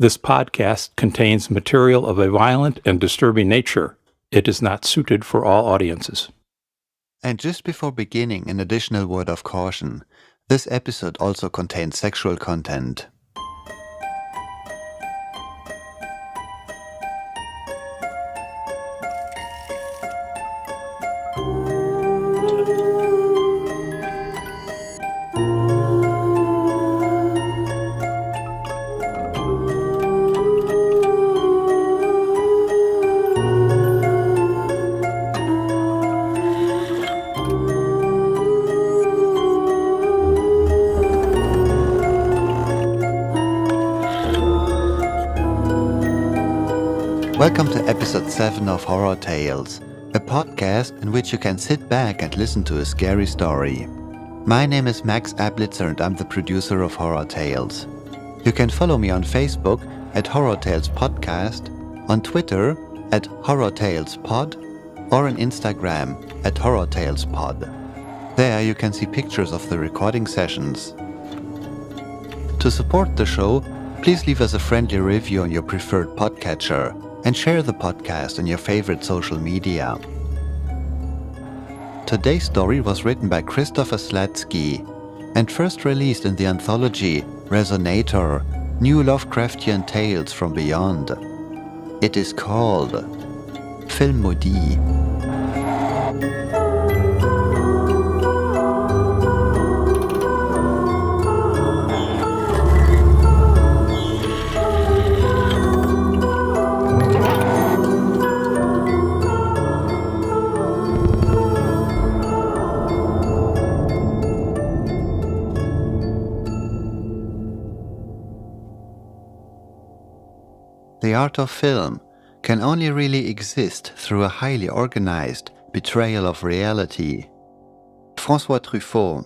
This podcast contains material of a violent and disturbing nature. It is not suited for all audiences. And just before beginning, an additional word of caution. This episode also contains sexual content. Welcome to episode 7 of Horror Tales, a podcast in which you can sit back and listen to a scary story. My name is Max Ablitzer and I'm the producer of Horror Tales. You can follow me on Facebook at Horror Tales Podcast, on Twitter at Horror Tales Pod, or on Instagram at Horror Tales Pod. There you can see pictures of the recording sessions. To support the show, please leave us a friendly review on your preferred podcatcher and share the podcast on your favorite social media. Today's story was written by Christopher Slatsky and first released in the anthology Resonator, New Lovecraftian Tales from Beyond. It is called Maudit. The art of film can only really exist through a highly organized betrayal of reality. François Truffaut.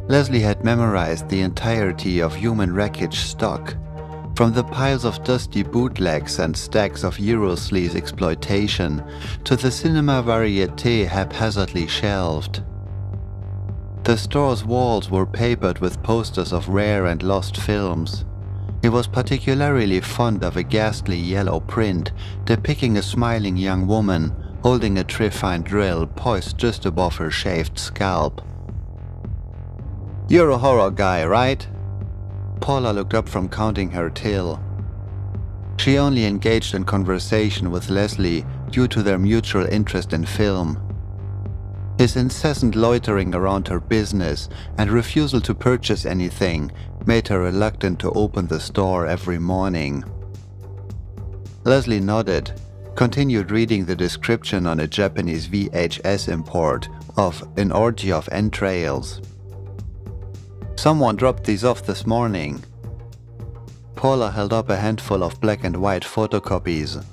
Leslie had memorized the entirety of human wreckage stock, from the piles of dusty bootlegs and stacks of Eurosleaze exploitation to the cinema varieté haphazardly shelved. The store's walls were papered with posters of rare and lost films. He was particularly fond of a ghastly yellow print depicting a smiling young woman holding a trifine drill poised just above her shaved scalp. "You're a horror guy, right?" Paula looked up from counting her till. She only engaged in conversation with Leslie due to their mutual interest in film. His incessant loitering around her business and refusal to purchase anything made her reluctant to open the store every morning. Leslie nodded, continued reading the description on a Japanese VHS import of An Orgy of Entrails. "Someone dropped these off this morning." Paula held up a handful of black and white photocopies.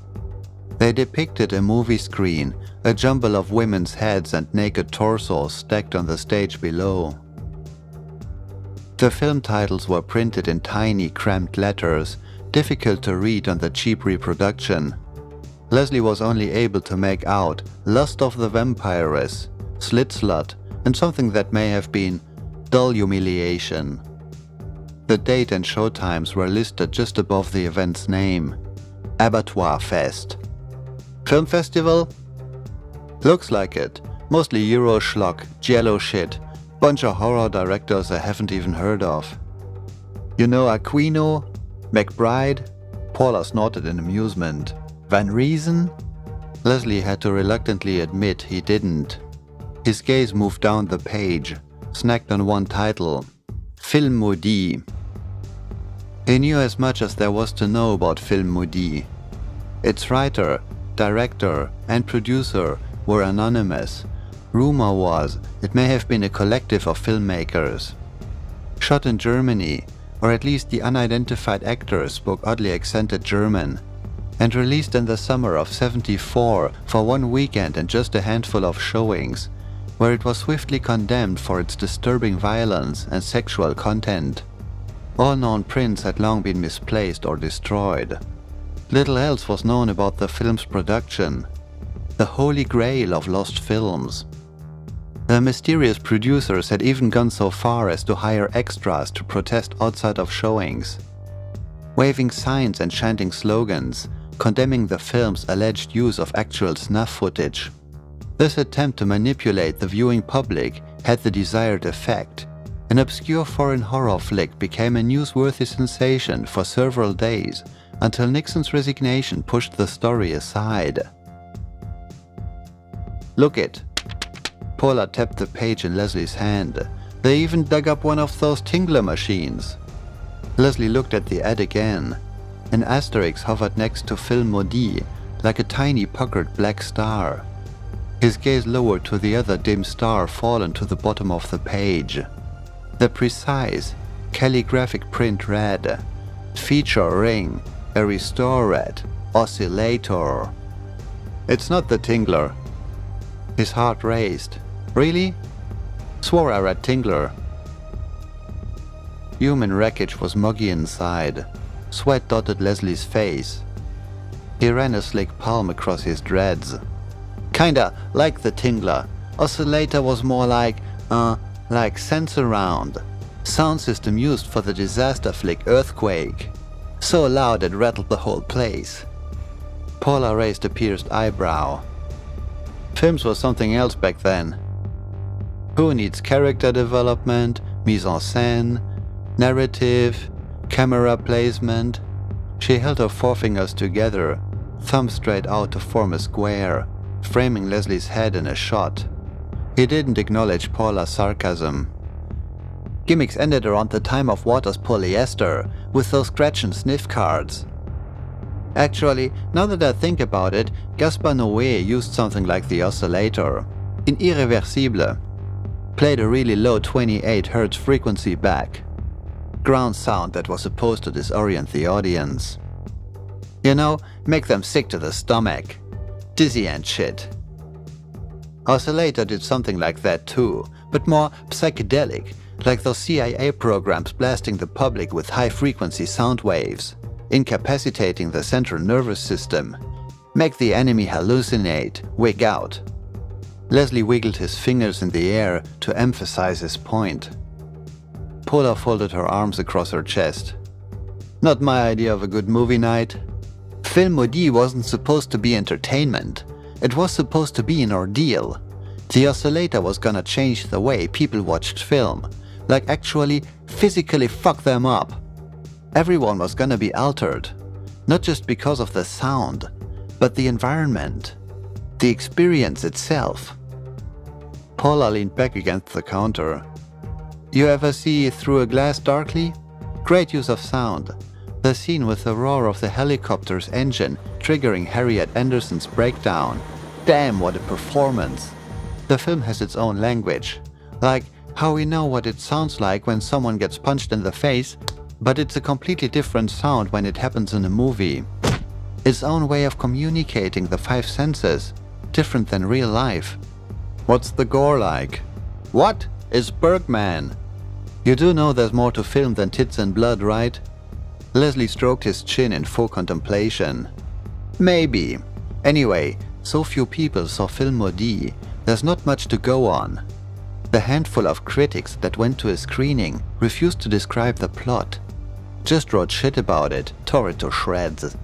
They depicted a movie screen, a jumble of women's heads and naked torsos stacked on the stage below. The film titles were printed in tiny, cramped letters, difficult to read on the cheap reproduction. Leslie was only able to make out Lust of the Vampiress, Slit Slut, and something that may have been Dull Humiliation. The date and showtimes were listed just above the event's name. Abattoir Fest. Film festival? Looks like it. Mostly Euro schlock, jello shit. Bunch of horror directors I haven't even heard of. You know Aquino? McBride? Paula snorted in amusement. Van Riesen? Leslie had to reluctantly admit he didn't. His gaze moved down the page, snagged on one title, Film Maudit. He knew as much as there was to know about Film Maudit. Its writer, director, and producer were anonymous. Rumor was it may have been a collective of filmmakers. Shot in Germany, or at least the unidentified actors spoke oddly accented German, and released in the summer of '74 for one weekend and just a handful of showings, where it was swiftly condemned for its disturbing violence and sexual content. All known prints had long been misplaced or destroyed. Little else was known about the film's production, the holy grail of lost films. The mysterious producers had even gone so far as to hire extras to protest outside of showings, waving signs and chanting slogans, condemning the film's alleged use of actual snuff footage. This attempt to manipulate the viewing public had the desired effect. An obscure foreign horror flick became a newsworthy sensation for several days, until Nixon's resignation pushed the story aside. Look it. Paula tapped the page in Leslie's hand. They even dug up one of those Tingler machines. Leslie looked at the ad again. An asterisk hovered next to Film Maudit, like a tiny puckered black star. His gaze lowered to the other dim star fallen to the bottom of the page. The precise, calligraphic print read, "Feature ring, a restored oscillator." It's not the Tingler. His heart raced. Really? Swore I read Tingler. Human wreckage was muggy inside. Sweat dotted Leslie's face. He ran a slick palm across his dreads. Kinda like the Tingler. Oscillator was more like sense around. Sound system used for the disaster flick Earthquake. So loud it rattled the whole place. Paula raised a pierced eyebrow. Films were something else back then. Who needs character development, mise en scène, narrative, camera placement? She held her forefingers together, thumb straight out to form a square, framing Leslie's head in a shot. He didn't acknowledge Paula's sarcasm. Gimmicks ended around the time of Waters polyester, with those scratch and sniff cards. Actually, now that I think about it, Gaspar Noé used something like the oscillator. In Irreversible, played a really low 28 Hz frequency back. Ground sound that was supposed to disorient the audience. You know, make them sick to the stomach. Dizzy and shit. Oscillator did something like that too, but more psychedelic, like those CIA programs blasting the public with high-frequency sound waves, incapacitating the central nervous system, make the enemy hallucinate, wig out. Leslie wiggled his fingers in the air to emphasize his point. Paula folded her arms across her chest. Not my idea of a good movie night. Film Maudit wasn't supposed to be entertainment. It was supposed to be an ordeal. The oscillator was gonna change the way people watched film, like actually physically fuck them up. Everyone was gonna be altered, not just because of the sound, but the environment, the experience itself. Paula leaned back against the counter. You ever see Through a Glass Darkly? Great use of sound. The scene with the roar of the helicopter's engine triggering Harriet Anderson's breakdown. Damn, what a performance. The film has its own language, like how we know what it sounds like when someone gets punched in the face, but it's a completely different sound when it happens in a movie. Its own way of communicating the five senses, different than real life. What's the gore like? What? It's Bergman. You do know there's more to film than tits and blood, right? Leslie stroked his chin in full contemplation. Maybe. Anyway, so few people saw Film Maudit, there's not much to go on. The handful of critics that went to a screening refused to describe the plot. Just wrote shit about it, tore it to shreds.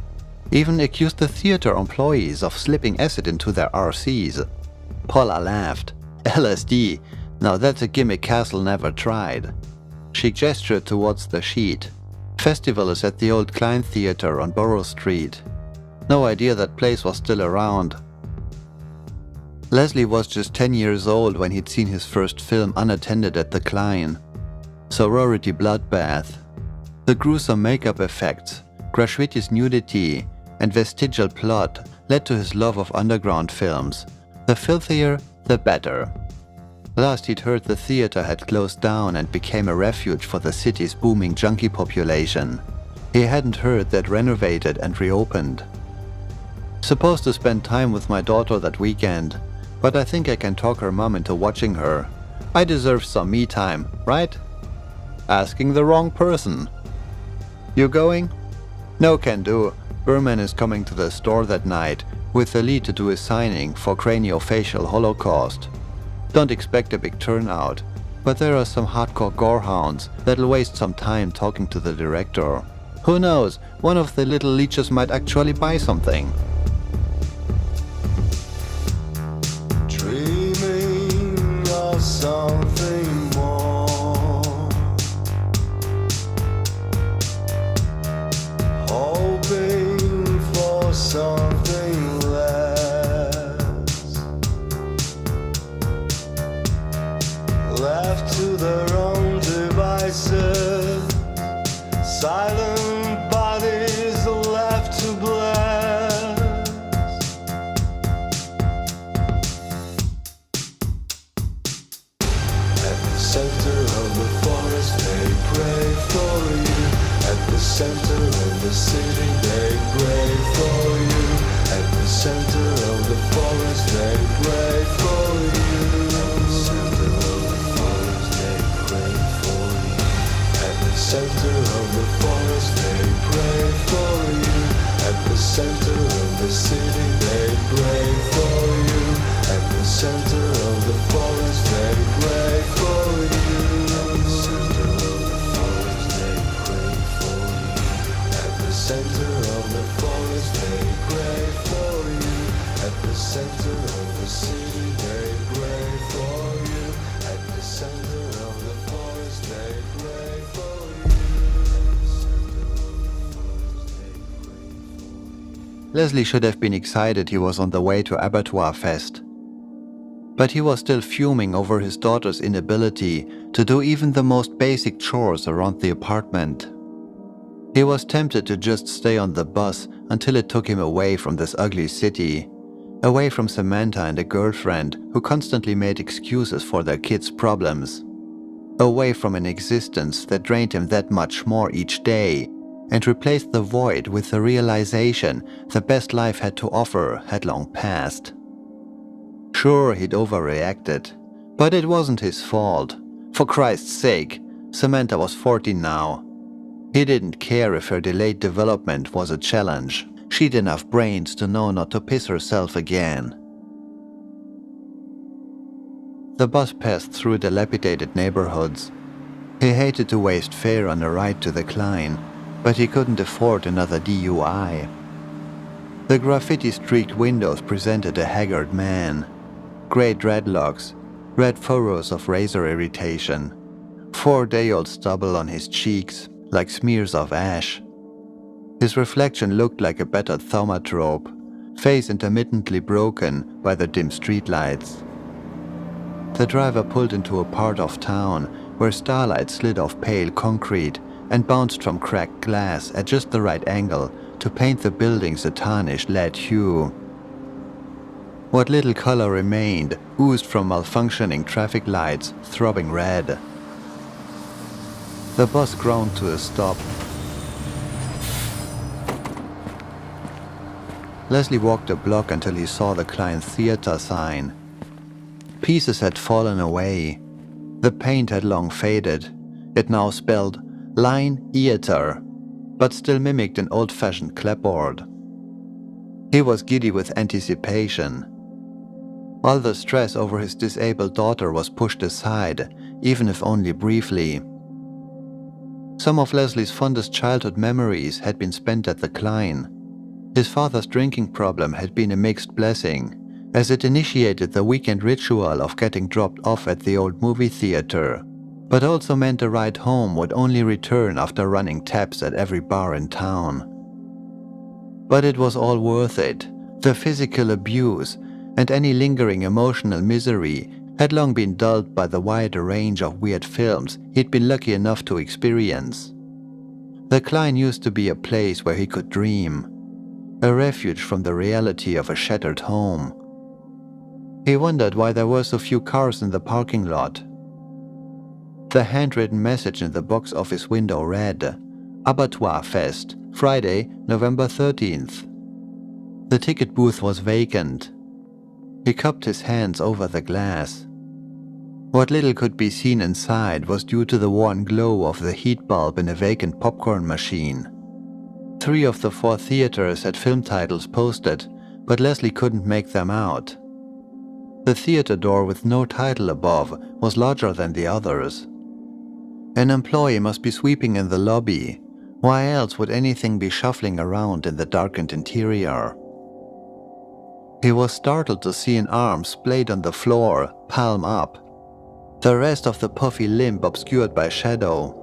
Even accused the theater employees of slipping acid into their RCs. Paula laughed. LSD, now that's a gimmick Castle never tried. She gestured towards the sheet. Festival is at the old Klein Theater on Borough Street. No idea that place was still around. Leslie was just 10 years old when he'd seen his first film unattended at the Klein. Sorority Bloodbath. The gruesome makeup effects, gratuitous nudity, and vestigial plot led to his love of underground films. The filthier, the better. Last he'd heard the theater had closed down and became a refuge for the city's booming junkie population. He hadn't heard that renovated and reopened. Supposed to spend time with my daughter that weekend, but I think I can talk her mom into watching her. I deserve some me time, right? Asking the wrong person. You going? No can do. Berman is coming to the store that night with the lead to do a signing for Craniofacial Holocaust. Don't expect a big turnout, but there are some hardcore gorehounds that'll waste some time talking to the director. Who knows, one of the little leeches might actually buy something. Dreaming of something more, hoping for something less, left to their own devices, silent bodies left to bless. At the center of the forest they pray for you. At the center of the city they pray for you. At the center of the forest they pray for you. At the center of the forest they pray for you. At the center of the forest they pray for you. At the center of the city they pray for you. At the center of the forest they pray for you. At the center of the forest they pray for you. At the center of the forest they pray for you. At the center of the city they pray for you. At the center of the forest they pray for you. Leslie should have been excited he was on the way to Abattoir Fest. But he was still fuming over his daughter's inability to do even the most basic chores around the apartment. He was tempted to just stay on the bus until it took him away from this ugly city, away from Samantha and a girlfriend who constantly made excuses for their kids' problems, away from an existence that drained him that much more each day, and replaced the void with the realization the best life had to offer had long passed. Sure, he'd overreacted, but it wasn't his fault. For Christ's sake, Samantha was 14 now. He didn't care if her delayed development was a challenge. She'd enough brains to know not to piss herself again. The bus passed through dilapidated neighborhoods. He hated to waste fare on a ride to the Klein, but he couldn't afford another DUI. The graffiti-streaked windows presented a haggard man. Grey dreadlocks, red furrows of razor irritation, 4-day-old stubble on his cheeks like smears of ash. His reflection looked like a battered thaumatrope, face intermittently broken by the dim streetlights. The driver pulled into a part of town where starlight slid off pale concrete and bounced from cracked glass at just the right angle to paint the buildings a tarnished lead hue. What little color remained oozed from malfunctioning traffic lights, throbbing red. The bus ground to a stop. Leslie walked a block until he saw the Klein Theater sign. Pieces had fallen away. The paint had long faded. It now spelled Line Eater, but still mimicked an old-fashioned clapboard. He was giddy with anticipation. All the stress over his disabled daughter was pushed aside, even if only briefly. Some of Leslie's fondest childhood memories had been spent at the Klein. His father's drinking problem had been a mixed blessing, as it initiated the weekend ritual of getting dropped off at the old movie theater, but also meant a ride home would only return after running taps at every bar in town. But it was all worth it. The physical abuse and any lingering emotional misery had long been dulled by the wider range of weird films he'd been lucky enough to experience. The Klein used to be a place where he could dream, a refuge from the reality of a shattered home. He wondered why there were so few cars in the parking lot. The handwritten message in the box office window read, Abattoir Fest, Friday, November 13th. The ticket booth was vacant. He cupped his hands over the glass. What little could be seen inside was due to the worn glow of the heat bulb in a vacant popcorn machine. 3 of the 4 theaters had film titles posted, but Leslie couldn't make them out. The theater door with no title above was larger than the others. An employee must be sweeping in the lobby. Why else would anything be shuffling around in the darkened interior? He was startled to see an arm splayed on the floor, palm up. The rest of the puffy limb obscured by shadow.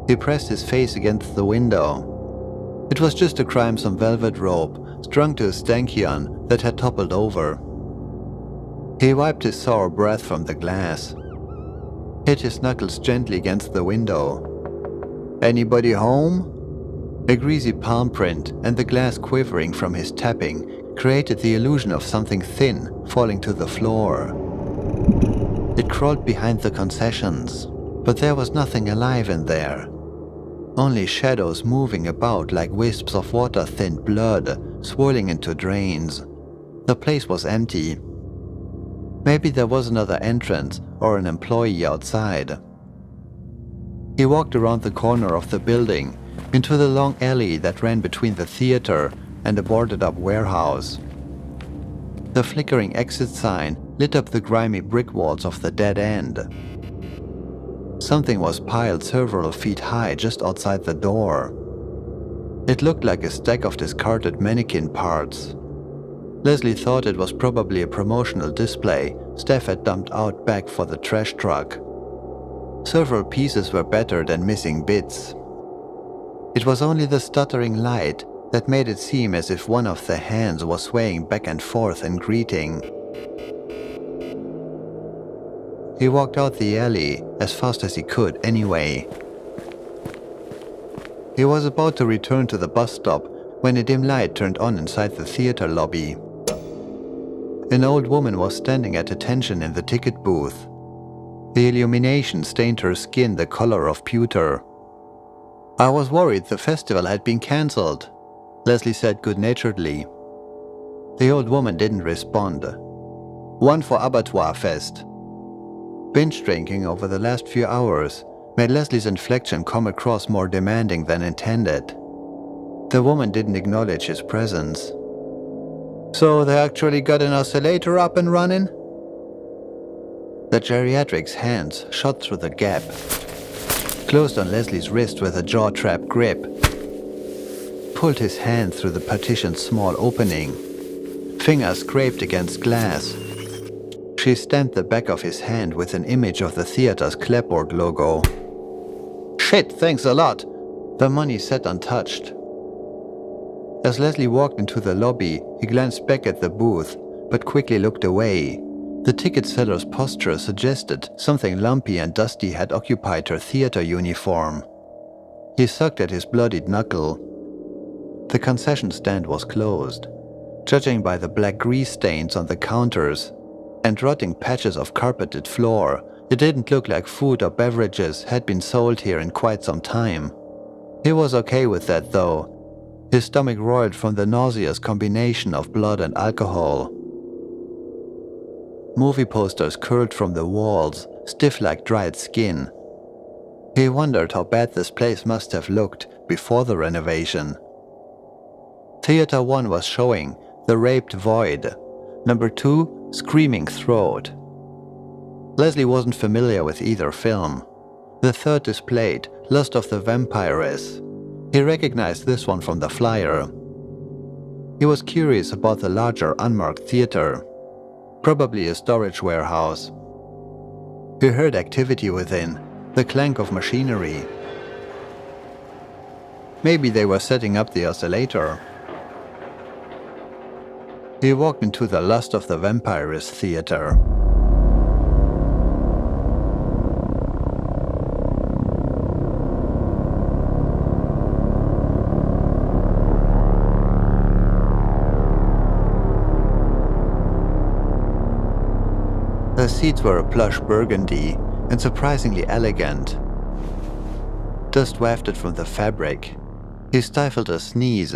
He pressed his face against the window. It was just a crimson velvet robe strung to a stanchion that had toppled over. He wiped his sour breath from the glass, hit his knuckles gently against the window. Anybody home? A greasy palm print and the glass quivering from his tapping created the illusion of something thin falling to the floor. It crawled behind the concessions, but there was nothing alive in there. Only shadows moving about like wisps of water-thinned blood swirling into drains. The place was empty. Maybe there was another entrance or an employee outside. He walked around the corner of the building into the long alley that ran between the theater and a boarded-up warehouse. The flickering exit sign lit up the grimy brick walls of the dead end. Something was piled several feet high just outside the door. It looked like a stack of discarded mannequin parts. Leslie thought it was probably a promotional display Steph had dumped out back for the trash truck. Several pieces were battered and missing bits. It was only the stuttering light that made it seem as if one of the hands was swaying back and forth in greeting. He walked out the alley as fast as he could anyway. He was about to return to the bus stop when a dim light turned on inside the theater lobby. An old woman was standing at attention in the ticket booth. The illumination stained her skin the color of pewter. "I was worried the festival had been cancelled," Leslie said good-naturedly. The old woman didn't respond. "One for Abattoir Fest." Binge drinking over the last few hours made Leslie's inflection come across more demanding than intended. The woman didn't acknowledge his presence. "So they actually got an oscillator up and running?" The geriatric's hands shot through the gap, closed on Leslie's wrist with a jaw-trap grip, pulled his hand through the partition's small opening. Fingers scraped against glass. She stamped the back of his hand with an image of the theater's clapboard logo. "Shit, thanks a lot." The money sat untouched. As Leslie walked into the lobby, he glanced back at the booth, but quickly looked away. The ticket seller's posture suggested something lumpy and dusty had occupied her theater uniform. He sucked at his bloodied knuckle. The concession stand was closed. Judging by the black grease stains on the counters and rotting patches of carpeted floor, it didn't look like food or beverages had been sold here in quite some time. He was okay with that though. His stomach roiled from the nauseous combination of blood and alcohol. Movie posters curled from the walls, stiff like dried skin. He wondered how bad this place must have looked before the renovation. Theater 1 was showing The Raped Void. Number 2, Screaming Throat. Leslie wasn't familiar with either film. The third displayed Lust of the Vampiress. He recognized this one from the flyer. He was curious about the larger unmarked theater, probably a storage warehouse. He heard activity within, the clank of machinery. Maybe they were setting up the oscillator. He walked into the Lust of the Vampires theater. The seats were a plush burgundy and surprisingly elegant. Dust wafted from the fabric. He stifled a sneeze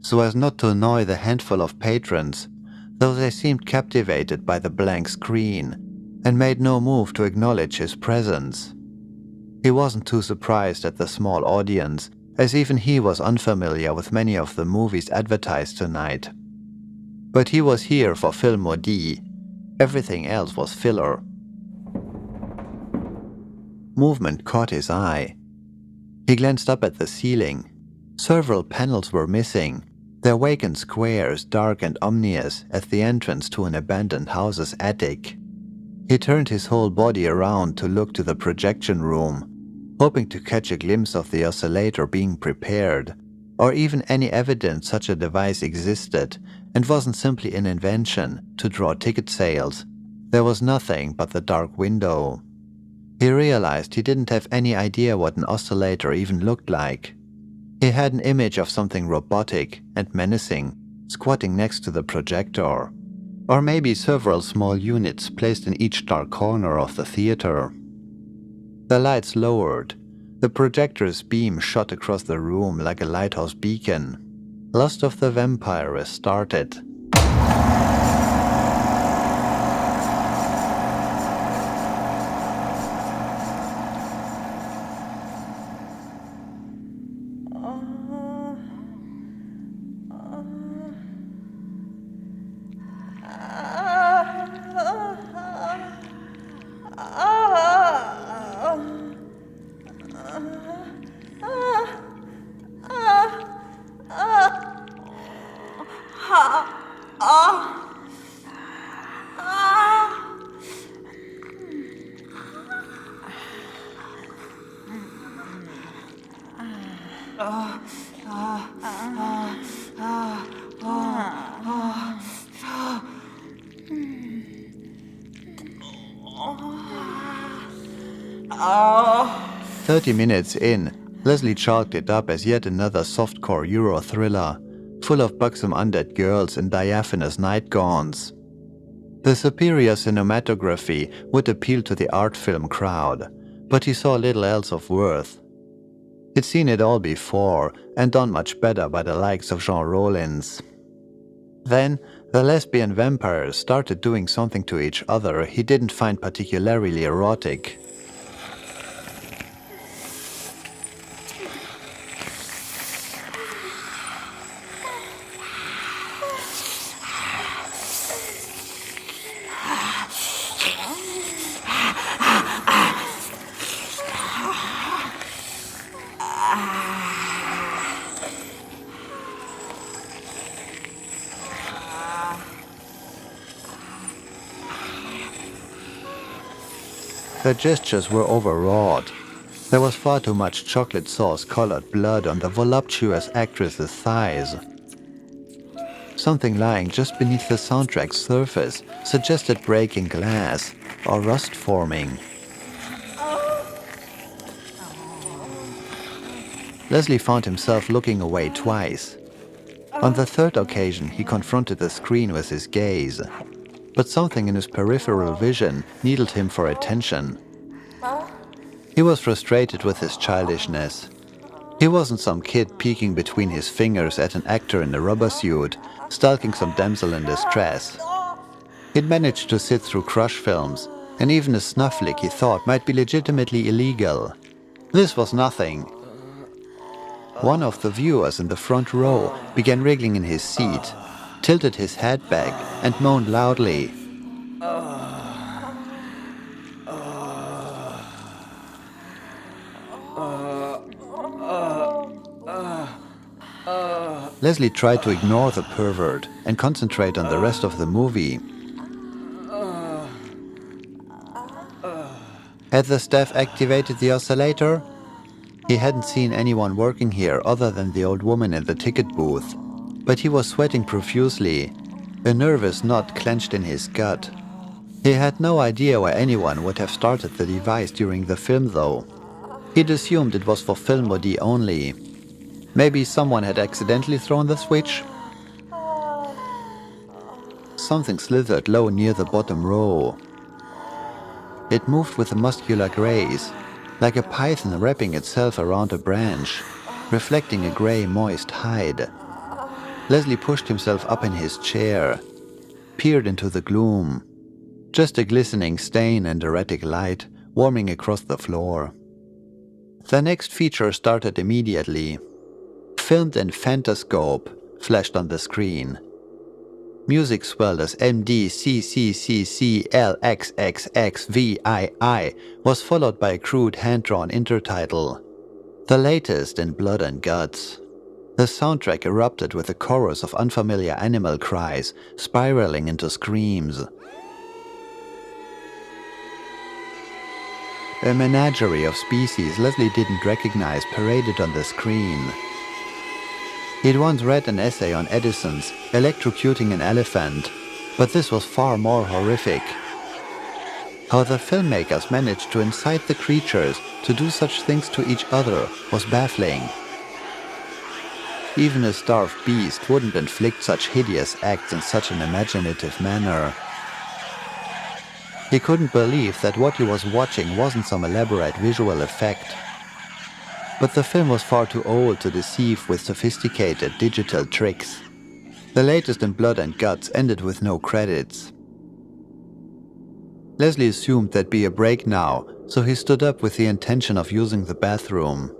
so as not to annoy the handful of patrons, though they seemed captivated by the blank screen and made no move to acknowledge his presence. He wasn't too surprised at the small audience, as even he was unfamiliar with many of the movies advertised tonight. But he was here for film Maudit. Everything else was filler. Movement caught his eye. He glanced up at the ceiling. Several panels were missing, their vacant squares dark and ominous at the entrance to an abandoned house's attic. He turned his whole body around to look to the projection room, hoping to catch a glimpse of the oscillator being prepared, or even any evidence such a device existed and wasn't simply an invention to draw ticket sales. There was nothing but the dark window. He realized he didn't have any idea what an oscillator even looked like. He had an image of something robotic and menacing, squatting next to the projector, or maybe several small units placed in each dark corner of the theater. The lights lowered. The projector's beam shot across the room like a lighthouse beacon. Lust of the Vampires started. Oh. 30 minutes in, Leslie chalked it up as yet another softcore Euro thriller, full of buxom undead girls in diaphanous nightgowns. The superior cinematography would appeal to the art film crowd, but he saw little else of worth. He'd seen it all before, and done much better by the likes of Jean Rollins. Then, the lesbian vampires started doing something to each other he didn't find particularly erotic. The gestures were overwrought. There was far too much chocolate sauce-colored blood on the voluptuous actress's thighs. Something lying just beneath the soundtrack's surface suggested breaking glass or rust forming. Leslie found himself looking away twice. On the third occasion, he confronted the screen with his gaze, but something in his peripheral vision needled him for attention. He was frustrated with his childishness. He wasn't some kid peeking between his fingers at an actor in a rubber suit, stalking some damsel in distress. He'd managed to sit through crush films, and even a snuff flick he thought might be legitimately illegal. This was nothing. One of the viewers in the front row began wriggling in his seat, tilted his head back, and moaned loudly. Leslie tried to ignore the pervert and concentrate on the rest of the movie. Had the staff activated the oscillator? He hadn't seen anyone working here other than the old woman in the ticket booth, but he was sweating profusely, a nervous knot clenched in his gut. He had no idea why anyone would have started the device during the film though. He'd assumed it was for film Maudit only. Maybe someone had accidentally thrown the switch? Something slithered low near the bottom row. It moved with a muscular grace, like a python wrapping itself around a branch, reflecting a grey, moist hide. Leslie pushed himself up in his chair, peered into the gloom. Just a glistening stain and erratic light warming across the floor. The next feature started immediately. Filmed in Phantascope flashed on the screen. Music swelled as MDCCCCLXXXVII was followed by a crude hand-drawn intertitle. The latest in blood and guts. The soundtrack erupted with a chorus of unfamiliar animal cries, spiraling into screams. A menagerie of species Leslie didn't recognize paraded on the screen. He'd once read an essay on Edison's electrocuting an elephant, but this was far more horrific. How the filmmakers managed to incite the creatures to do such things to each other was baffling. Even a starved beast wouldn't inflict such hideous acts in such an imaginative manner. He couldn't believe that what he was watching wasn't some elaborate visual effect. But the film was far too old to deceive with sophisticated digital tricks. The latest in Blood and Guts ended with no credits. Leslie assumed there'd be a break now, so he stood up with the intention of using the bathroom.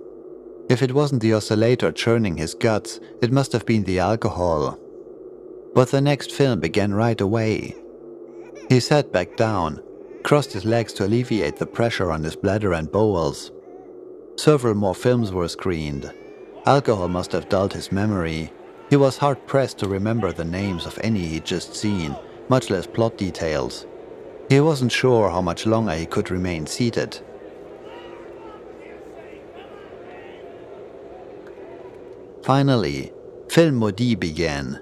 If it wasn't the oscillator churning his guts, it must have been the alcohol. But the next film began right away. He sat back down, crossed his legs to alleviate the pressure on his bladder and bowels. Several more films were screened. Alcohol must have dulled his memory. He was hard-pressed to remember the names of any he'd just seen, much less plot details. He wasn't sure how much longer he could remain seated. Finally, film Maudit began.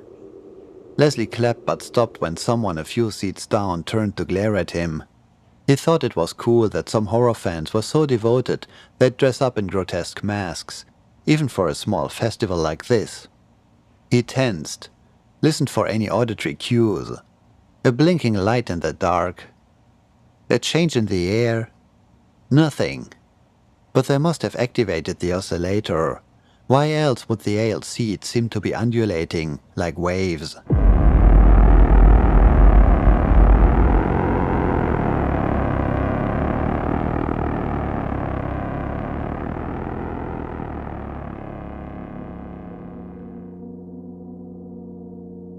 Leslie clapped but stopped when someone a few seats down turned to glare at him. He thought it was cool that some horror fans were so devoted they'd dress up in grotesque masks, even for a small festival like this. He tensed, listened for any auditory cues. A blinking light in the dark. A change in the air. Nothing. But they must have activated the oscillator. Why else would the ale seat seem to be undulating like waves?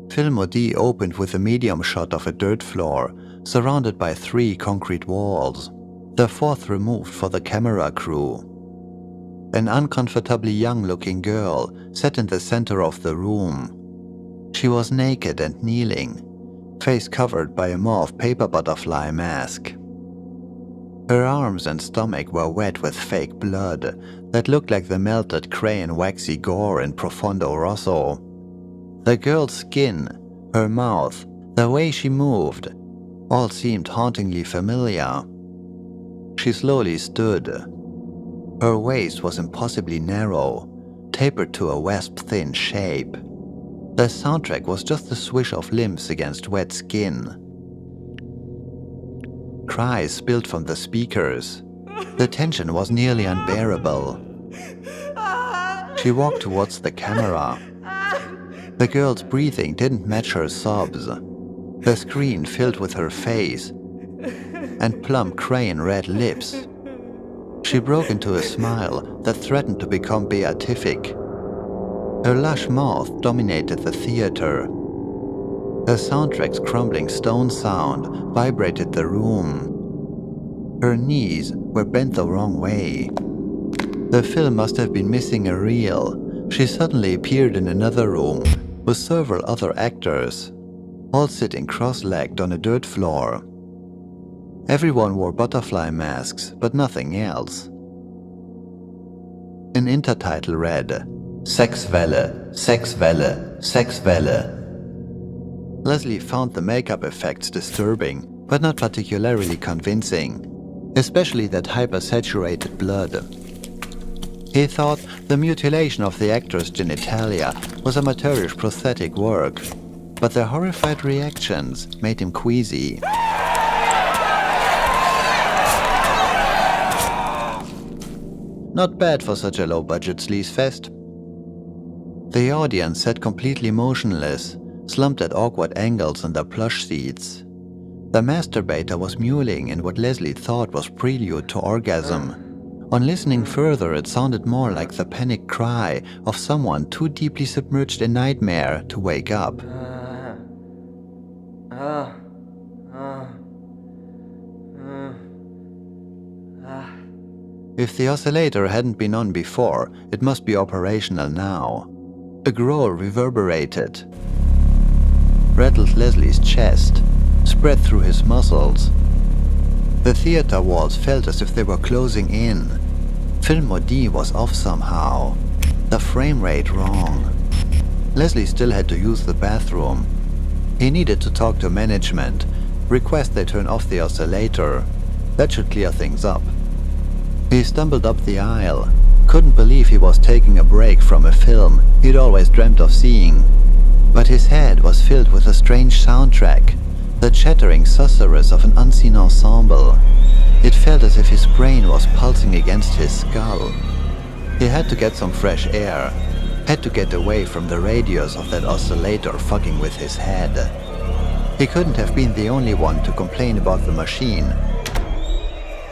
Film Maudit opened with a medium shot of a dirt floor, surrounded by 3 concrete walls, the 4th removed for the camera crew. An uncomfortably young-looking girl sat in the center of the room. She was naked and kneeling, face covered by a mauve paper butterfly mask. Her arms and stomach were wet with fake blood that looked like the melted crayon waxy gore in Profondo Rosso. The girl's skin, her mouth, the way she moved, all seemed hauntingly familiar. She slowly stood. Her waist was impossibly narrow, tapered to a wasp-thin shape. The soundtrack was just the swish of limbs against wet skin. Cries spilled from the speakers. The tension was nearly unbearable. She walked towards the camera. The girl's breathing didn't match her sobs. The screen filled with her face and plump crayon-red lips. She broke into a smile that threatened to become beatific. Her lush mouth dominated the theater. The soundtrack's crumbling stone sound vibrated the room. Her knees were bent the wrong way. The film must have been missing a reel, she suddenly appeared in another room with several other actors, all sitting cross-legged on a dirt floor. Everyone wore butterfly masks, but nothing else. An intertitle read, Sexwelle, Sexwelle, Sexwelle. Leslie found the makeup effects disturbing, but not particularly convincing, especially that hypersaturated blood. He thought the mutilation of the actor's genitalia was amateurish prosthetic work, but their horrified reactions made him queasy. Not bad for such a low-budget sleaze fest. The audience sat completely motionless, slumped at awkward angles on their plush seats. The masturbator was mewling in what Leslie thought was prelude to orgasm. On listening further, it sounded more like the panicked cry of someone too deeply submerged in nightmare to wake up. If the oscillator hadn't been on before, it must be operational now. A growl reverberated, rattled Leslie's chest, spread through his muscles. The theater walls felt as if they were closing in. Film Maudit was off somehow, the frame rate wrong. Leslie still had to use the bathroom. He needed to talk to management, request they turn off the oscillator. That should clear things up. He stumbled up the aisle, couldn't believe he was taking a break from a film he'd always dreamt of seeing. But his head was filled with a strange soundtrack, the chattering susurrus of an unseen ensemble. It felt as if his brain was pulsing against his skull. He had to get some fresh air, had to get away from the radius of that oscillator fucking with his head. He couldn't have been the only one to complain about the machine.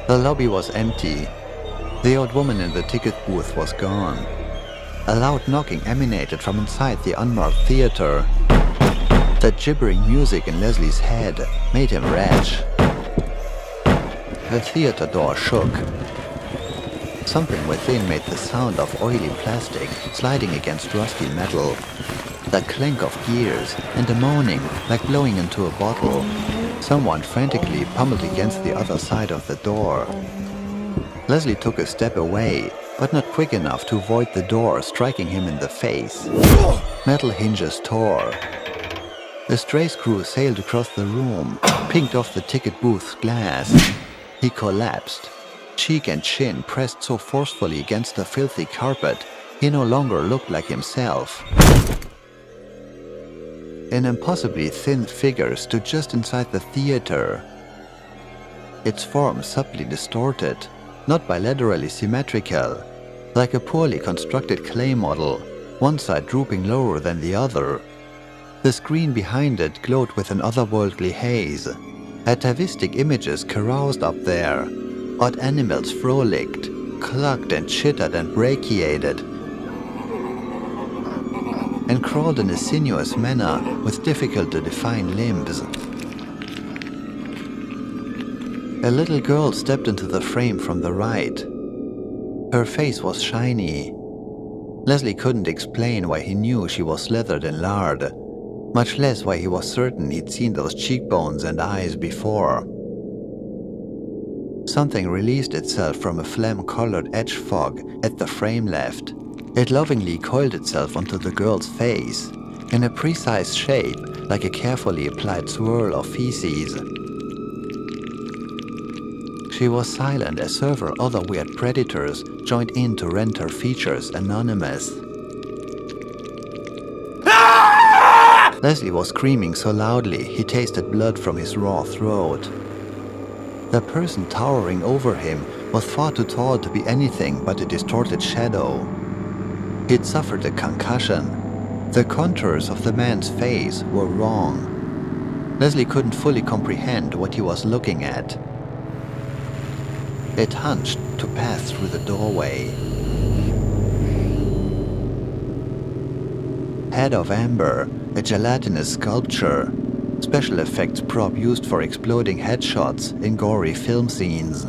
The lobby was empty. The old woman in the ticket booth was gone. A loud knocking emanated from inside the unmarked theater. The gibbering music in Leslie's head made him retch. The theater door shook. Something within made the sound of oily plastic sliding against rusty metal. The clank of gears and a moaning like blowing into a bottle. Someone frantically pummeled against the other side of the door. Leslie took a step away, but not quick enough to avoid the door striking him in the face. Metal hinges tore. A stray screw sailed across the room, pinked off the ticket booth's glass. He collapsed, cheek and chin pressed so forcefully against the filthy carpet, he no longer looked like himself. An impossibly thin figure stood just inside the theater. Its form subtly distorted, not bilaterally symmetrical, like a poorly constructed clay model, one side drooping lower than the other. The screen behind it glowed with an otherworldly haze. Atavistic images caroused up there. Odd animals frolicked, clucked and chittered and brachiated, and crawled in a sinuous manner with difficult-to-define limbs. A little girl stepped into the frame from the right. Her face was shiny. Leslie couldn't explain why he knew she was slathered in lard, much less why he was certain he'd seen those cheekbones and eyes before. Something released itself from a phlegm-colored edge fog at the frame left. It lovingly coiled itself onto the girl's face, in a precise shape like a carefully applied swirl of feces. She was silent as several other weird predators joined in to rend her features anonymous. Leslie was screaming so loudly he tasted blood from his raw throat. The person towering over him was far too tall to be anything but a distorted shadow. He'd suffered a concussion. The contours of the man's face were wrong. Leslie couldn't fully comprehend what he was looking at. It hunched to pass through the doorway. Head of Amber, a gelatinous sculpture, special effects prop used for exploding headshots in gory film scenes.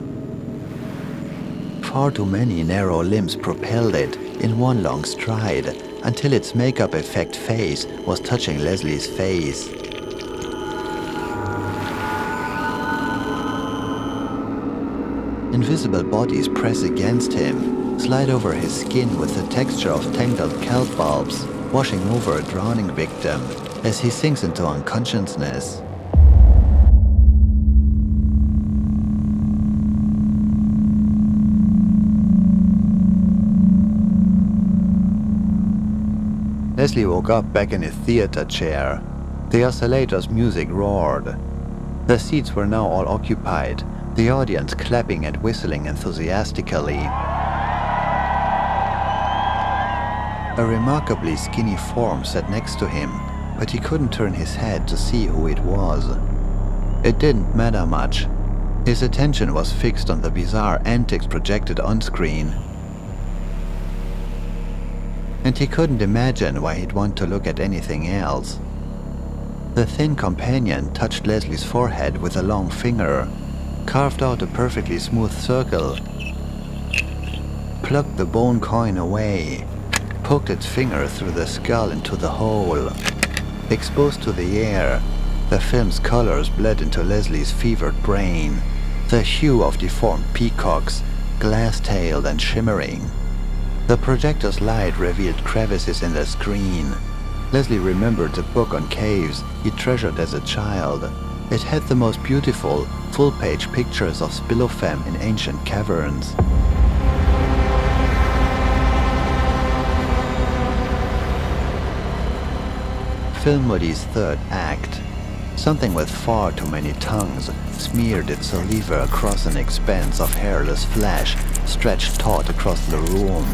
far too many narrow limbs propelled it in one long stride until its makeup effect face was touching Leslie's face. Invisible bodies press against him, slide over his skin with the texture of tangled kelp bulbs, washing over a drowning victim as he sinks into unconsciousness. Leslie woke up back in his theater chair. The oscillator's music roared. The seats were now all occupied, the audience clapping and whistling enthusiastically. A remarkably skinny form sat next to him, but he couldn't turn his head to see who it was. It didn't matter much. His attention was fixed on the bizarre antics projected on screen. And he couldn't imagine why he'd want to look at anything else. The thin companion touched Leslie's forehead with a long finger, carved out a perfectly smooth circle, plucked the bone coin away, poked its finger through the skull into the hole. Exposed to the air, the film's colors bled into Leslie's fevered brain, the hue of deformed peacocks, glass-tailed and shimmering. The projector's light revealed crevices in the screen. Leslie remembered the book on caves he treasured as a child. It had the most beautiful, full-page pictures of spilofem in ancient caverns. Film Moody's third act. Something with far too many tongues smeared its saliva across an expanse of hairless flesh stretched taut across the room.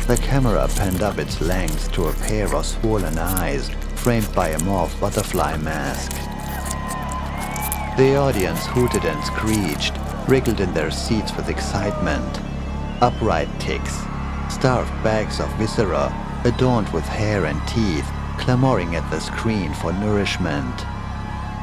The camera panned up its length to a pair of swollen eyes framed by a mauve butterfly mask. The audience hooted and screeched, wriggled in their seats with excitement. Upright ticks, starved bags of viscera, adorned with hair and teeth, clamoring at the screen for nourishment.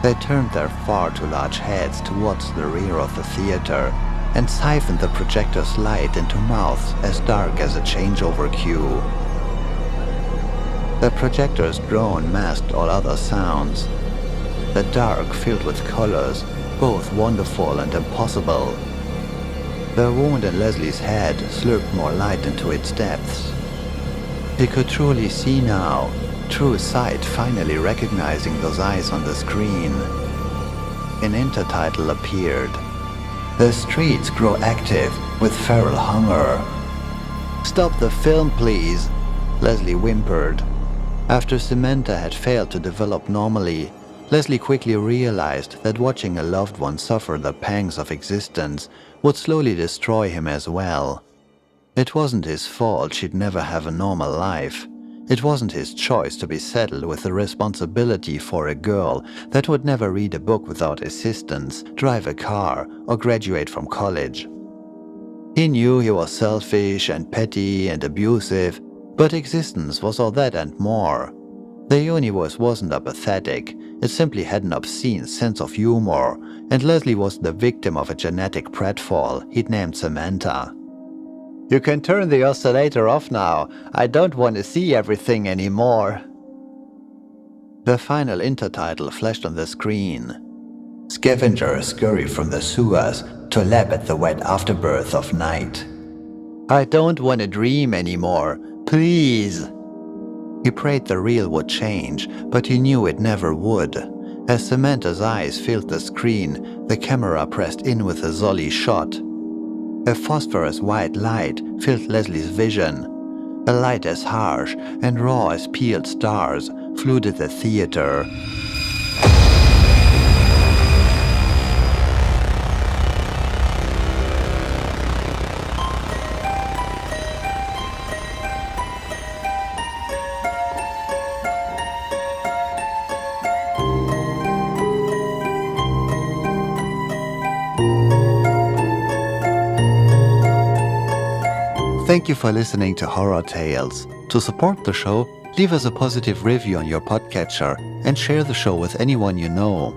They turned their far too large heads towards the rear of the theater and siphoned the projector's light into mouths as dark as a changeover queue. The projector's drone masked all other sounds. The dark filled with colors, both wonderful and impossible. The wound in Leslie's head slurped more light into its depths. He could truly see now, true sight finally recognizing those eyes on the screen. An intertitle appeared. The streets grow active with feral hunger. "Stop the film, please," Leslie whimpered. After Samantha had failed to develop normally, Leslie quickly realized that watching a loved one suffer the pangs of existence would slowly destroy him as well. It wasn't his fault she'd never have a normal life. It wasn't his choice to be saddled with the responsibility for a girl that would never read a book without assistance, drive a car, or graduate from college. He knew he was selfish and petty and abusive, but existence was all that and more. The universe wasn't apathetic, it simply had an obscene sense of humor, and Leslie was the victim of a genetic pratfall he'd named Samantha. "You can turn the oscillator off now. I don't want to see everything anymore." The final intertitle flashed on the screen. "Scavengers scurry from the sewers to lap at the wet afterbirth of night." "I don't want to dream anymore. Please." He prayed the reel would change, but he knew it never would. As Samantha's eyes filled the screen, the camera pressed in with a Zolly shot. A phosphorus white light filled Leslie's vision. A light as harsh and raw as peeled stars flooded the theater. Thank you for listening to Horror Tales. To support the show, leave us a positive review on your podcatcher and share the show with anyone you know.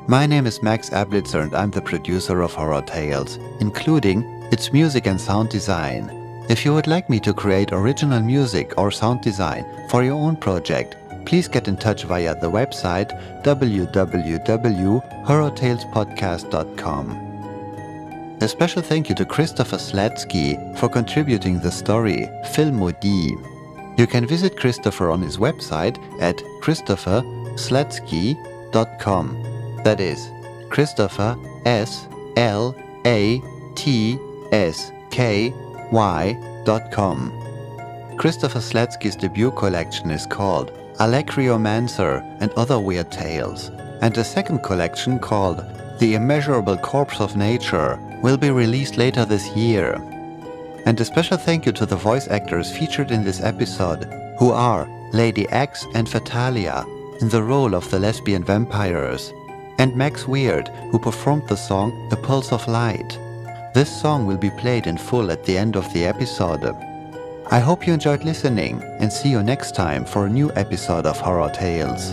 My name is Max Ablitzer and I'm the producer of Horror Tales, including its music and sound design. If you would like me to create original music or sound design for your own project, please get in touch via the website www.horrortalespodcast.com. A special thank you to Christopher Slatsky for contributing the story, Maudit. You can visit Christopher on his website at christopherslatsky.com. That is Christopher SLATSKY.com. Christopher Slatsky's debut collection is called Allegriomancer and Other Weird Tales, and a second collection called The Immeasurable Corpse of Nature will be released later this year. And a special thank you to the voice actors featured in this episode, who are Lady X and Fatalia in the role of the lesbian vampires, and Max Weird, who performed the song A Pulse of Light. This song will be played in full at the end of the episode. I hope you enjoyed listening, and see you next time for a new episode of Horror Tales.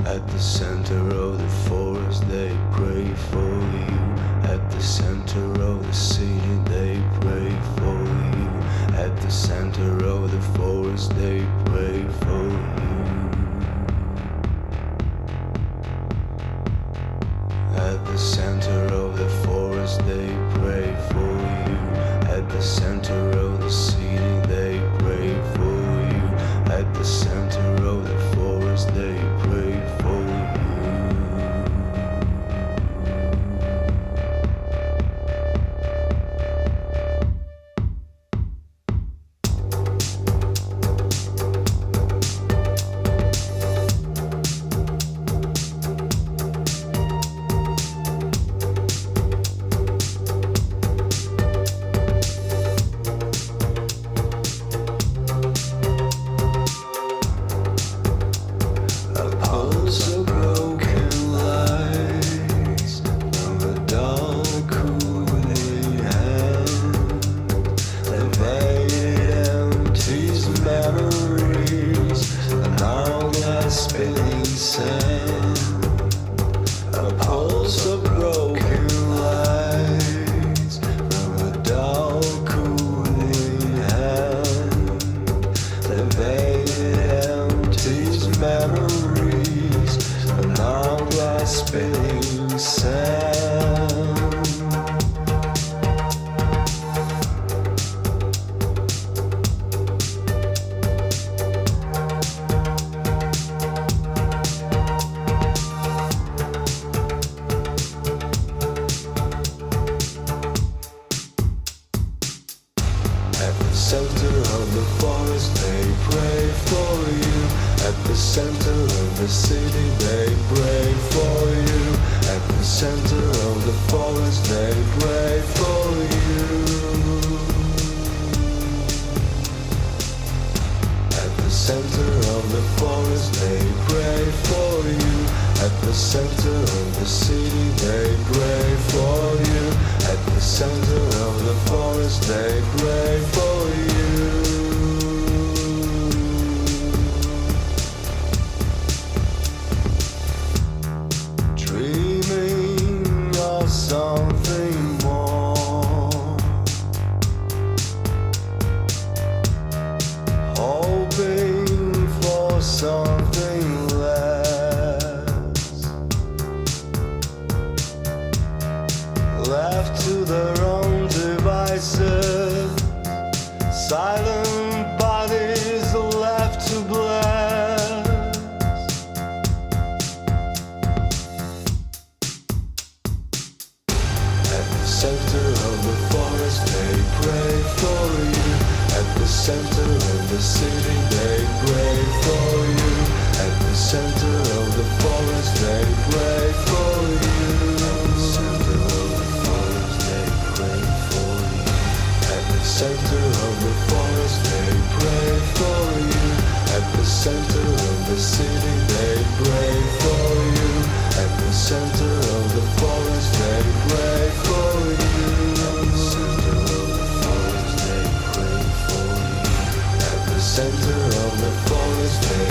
At the center of the forest they pray for you. At the center of the city they pray for you. At the center of the forest they pray for you. At the center of the forest they pray for you. At the center of the city they pray for you. At the center of the forest they pray for you. Spinning sand, a pulse of broken lights from a dull cooling hand. The veil empties memories, an hourglass spinning sand. At the center of the forest they pray for you. At the center of the city they pray for you. the center of the city they pray for you. At the center of the forest they pray for you. Dreaming of something more, hoping for something less, left to their own devices, silent bodies left to bless. At the center of the forest they pray for you. At the center of the city they pray for you. At the center of the forest they pray for you. At the center of the forest they pray for you. At the center of the forest they pray for you. At the center of the city they pray for you. At the center of the forest they pray for you. At the center of the forest they pray for you. At the center of the forest they